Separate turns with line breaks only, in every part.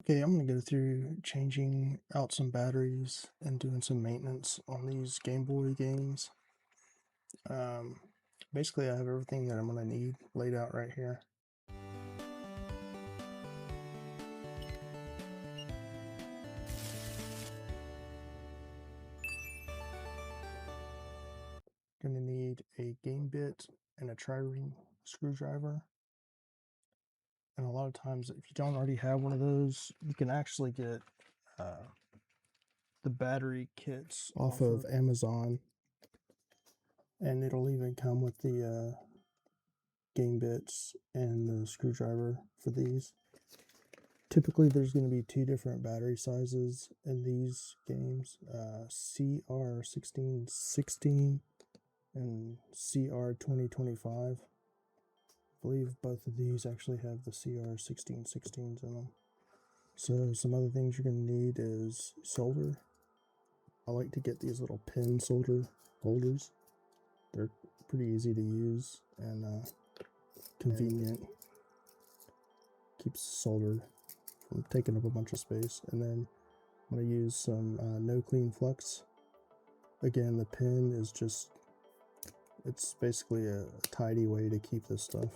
Okay, I'm going to go through changing out some batteries and doing some maintenance on these Game Boy games. Um, Basically, I have everything that I'm going to need laid out right here. Going to need a game bit and a tri-ring screwdriver. And a lot of times, if you don't already have one of those, you can actually get the battery kits off of Amazon. And it'll even come with the game bits and the screwdriver for these. Typically, there's going to be two different battery sizes in these games, CR1616 and CR2025. I believe both of these actually have the CR1616s in them. So some other things you're going to need is solder. I like to get these little pin solder holders. They're pretty easy to use and convenient. Keeps solder from taking up a bunch of space. And then I'm going to use some no clean flux. Again, the pin is just, it's basically a tidy way to keep this stuff.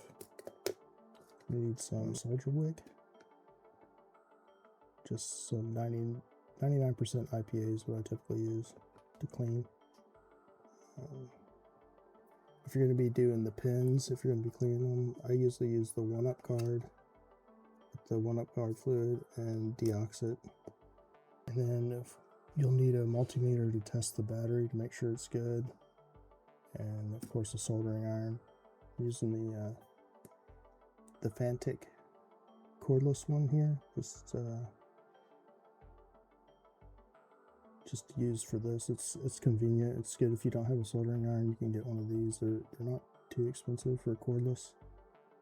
We need some solder wick. Just some 99% IPA is what I typically use to clean. If you're going to be doing the pins, if you're going to be cleaning them, I usually use the 1-Up card, the 1-Up card fluid, and deox it. And then if you'll need a multimeter to test the battery to make sure it's good, and of course a soldering iron. I'm using the Fanttik cordless one here, just to use for this. It's convenient. It's good if you don't have a soldering iron. You can get one of these. They're not too expensive for cordless.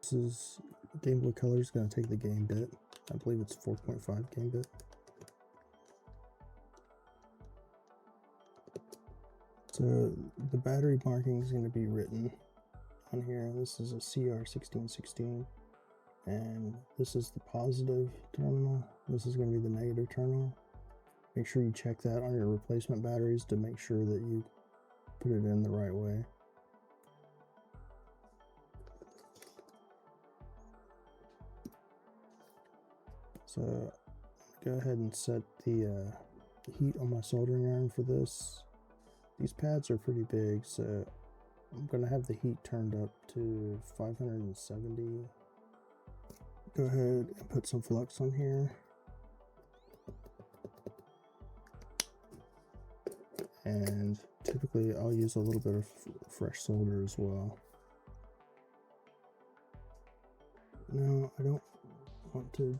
This is Game Boy Color is going to take the game bit. I believe it's 4.5 game bit. So the battery marking is going to be written on here. This is a CR1616, and this is the positive terminal. This is going to be the negative terminal. Make sure you check that on your replacement batteries to make sure that you put it in the right way. So go ahead and set the heat on my soldering iron for this. These pads are pretty big, so I'm going to have the heat turned up to 570. Go ahead and put some flux on here. And typically I'll use a little bit of fresh solder as well. Now I don't want to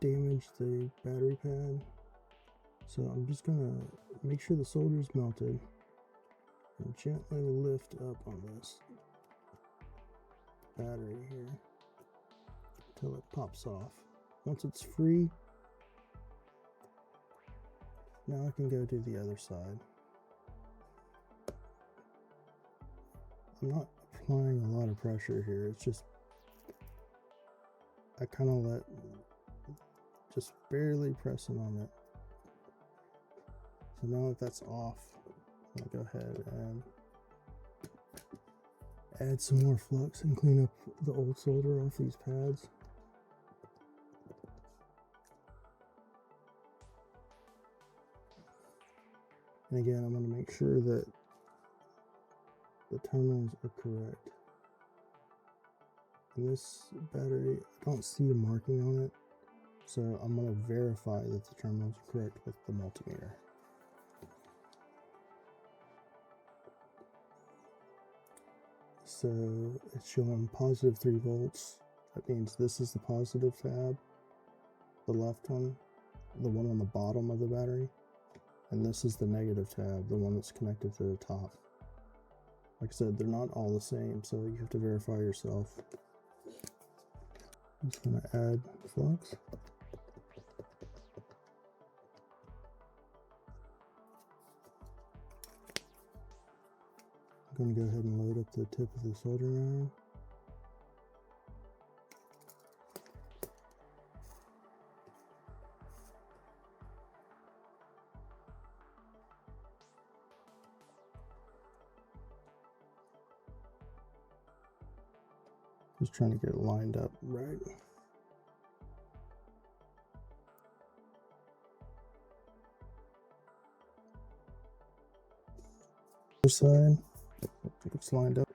damage the battery pad, so I'm just going to make sure the solder is melted and gently lift up on this battery here until it pops off. Once it's free, now I can go to the other side. I'm not applying a lot of pressure here. It's just, I kind of just barely pressing on it. So now that that's off, I'm gonna go ahead and add some more flux and clean up the old solder off these pads. And again, I'm going to make sure that the terminals are correct. And this battery, I don't see a marking on it, so I'm going to verify that the terminals are correct with the multimeter. So it's showing positive 3 volts. That means this is the positive tab, the left one, the one on the bottom of the battery, and this is the negative tab, the one that's connected to the top. Like I said, they're not all the same, so you have to verify yourself. I'm just going to add flux. I'm going to go ahead and load up the tip of the soldering iron. Just trying to get it lined up right. This side, it's lined up.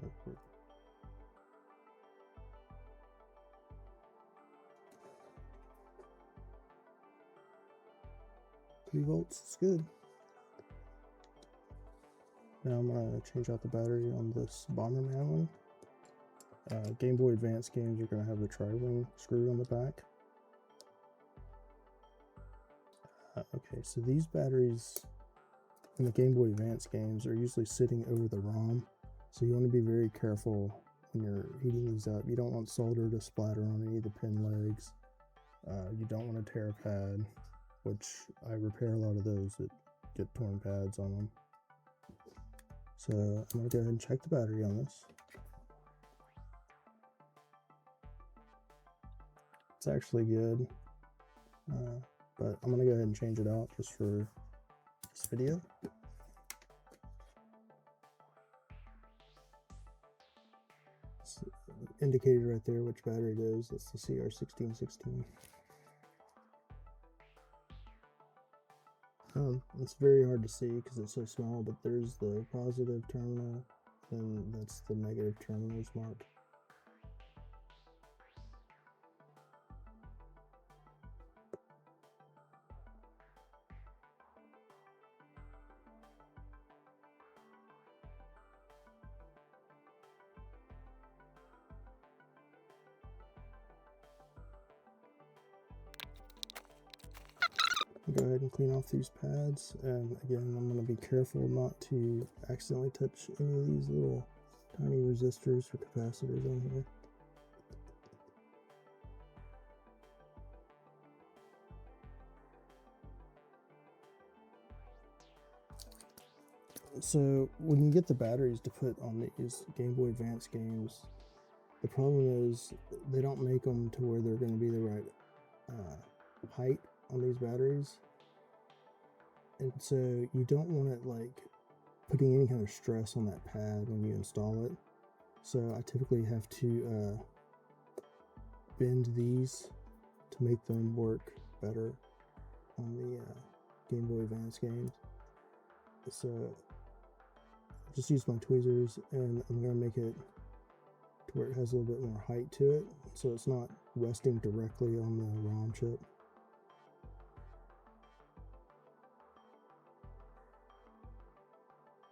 Okay. 3 volts, it's good. Now I'm going to change out the battery on this Bomberman one. Game Boy Advance games are going to have the tri-wing screw on the back. Okay, so these batteries in the Game Boy Advance games are usually sitting over the ROM, so you want to be very careful when you're heating these up. You don't want solder to splatter on any of the pin legs. You don't want to tear a pad, which I repair a lot of those that get torn pads on them. So I'm going to go ahead and check the battery on this. It's actually good, but I'm going to go ahead and change it out just for this video. It's indicated right there which battery it is. It's the CR1616. It's very hard to see because it's so small, but there's the positive terminal, and that's the negative terminal is marked. Go ahead and clean off these pads, and again I'm going to be careful not to accidentally touch any of these little tiny resistors or capacitors on here. So when you get the batteries to put on these Game Boy Advance games, the problem is they don't make them to where they're going to be the right height on these batteries, and so you don't want it like putting any kind of stress on that pad when you install it. So I typically have to bend these to make them work better on the Game Boy Advance games. So just use my tweezers, and I'm going to make it to where it has a little bit more height to it, so it's not resting directly on the ROM chip.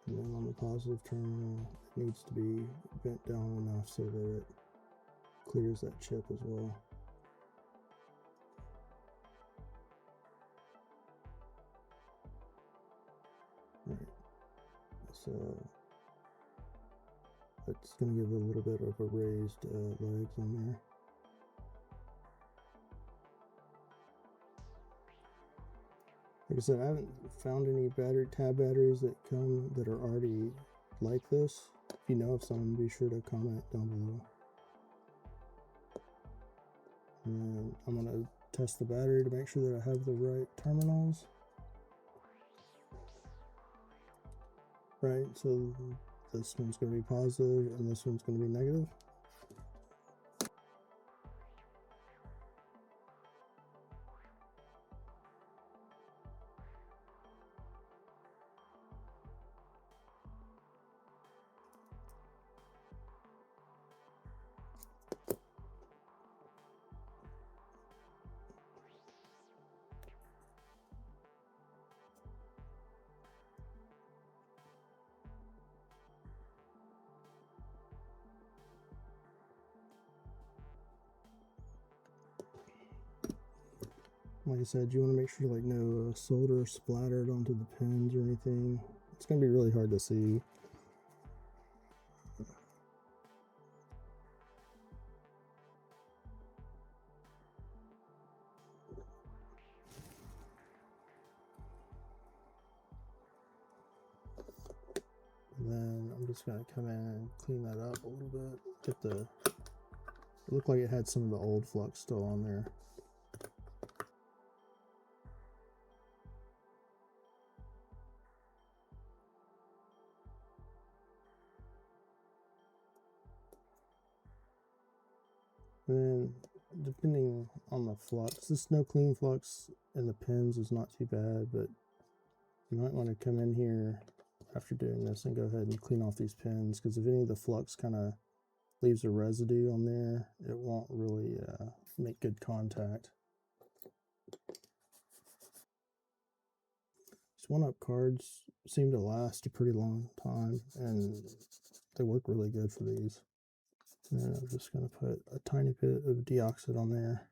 And then on the positive terminal, it needs to be bent down enough so that it clears that chip as well. Right. So it's going to give a little bit of a raised legs on there. Like I said, I haven't found any tab batteries that are already like this. If you know of some, be sure to comment down below. And I'm going to test the battery to make sure that I have the right terminals. Right, so this one's going to be positive and this one's going to be negative. Like I said, you want to make sure like no solder splattered onto the pins or anything. It's going to be really hard to see. And then I'm just going to come in and clean that up a little bit. Get the It looked like it had some of the old flux still on there. And then, depending on the flux, this no clean flux in the pins is not too bad, but you might want to come in here after doing this and go ahead and clean off these pins, because if any of the flux kind of leaves a residue on there, it won't really make good contact. These one-up cards seem to last a pretty long time, and they work really good for these. And I'm just going to put a tiny bit of deoxit on there.